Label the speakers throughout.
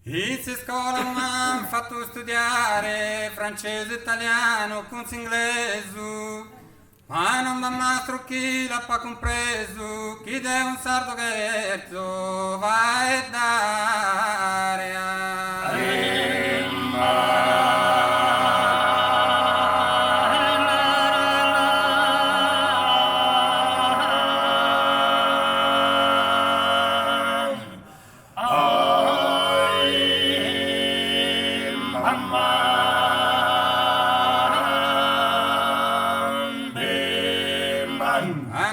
Speaker 1: In scuola mi hanno fatto studiare francese, italiano, con inglese, ma non mi mastro chi l'ha pa compreso, chi deve un sardo scherzo va e dare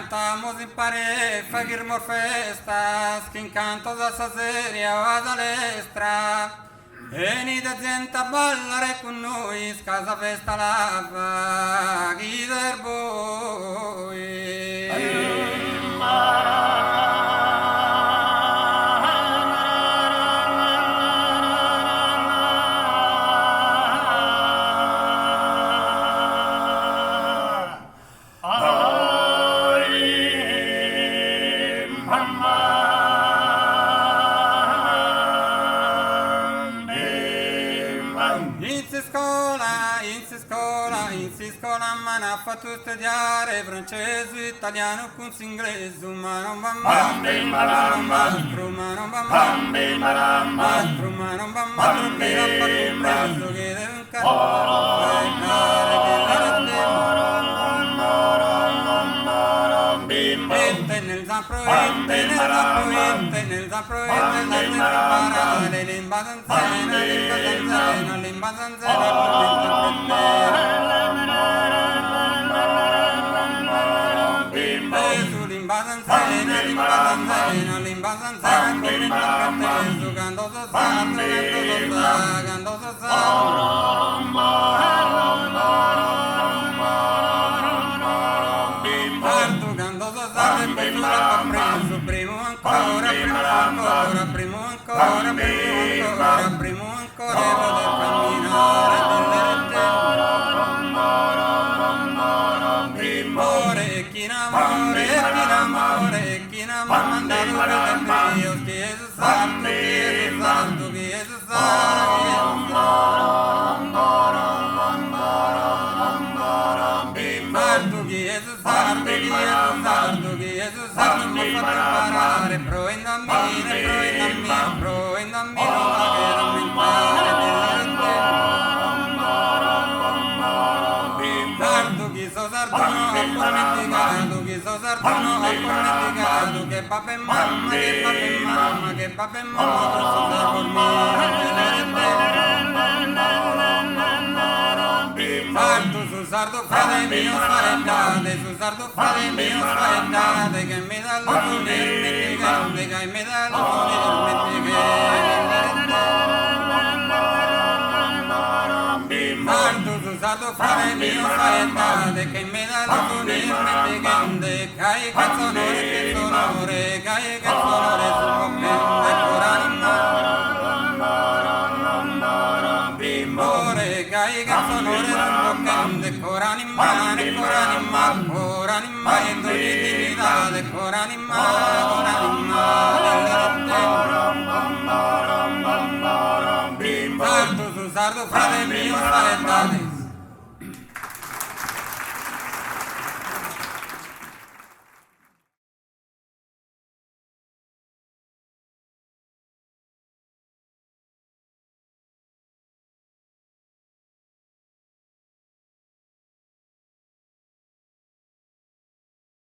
Speaker 1: Cantamos in pare, fagirmos festas, che incanto da saseria va dall'estra. Venite gente a ballare con noi, scasa festa lava, chi der voi. In scuola mi hanno fatto studiare francese, italiano, con inglese, ma non va mai, mastro, ma non va mai, mastro, ma non va mai, che l'ha fatto preso, che deve un nel zampro, nel zampro, le limba zanzena, limba zanzena, giocando preso, primo ancora, poter camminare delle chi n'amore, mandato per Dio, chi è santo, chi è sardo, mi fa preparare, pro in dammine, non va che rammentare sardo, chi so sarduno, ha commenticato, che papà e mamma, che papà e mamma, posso da sardo frate mio sparentate, che mi dà l'unire, che mi dà l'unire, sardo frate mio sparentate, che mi dà l'unire, che hai canzonore, sul moccante, coranimma, e divinità, coranimma, sardo frate mio sparentate.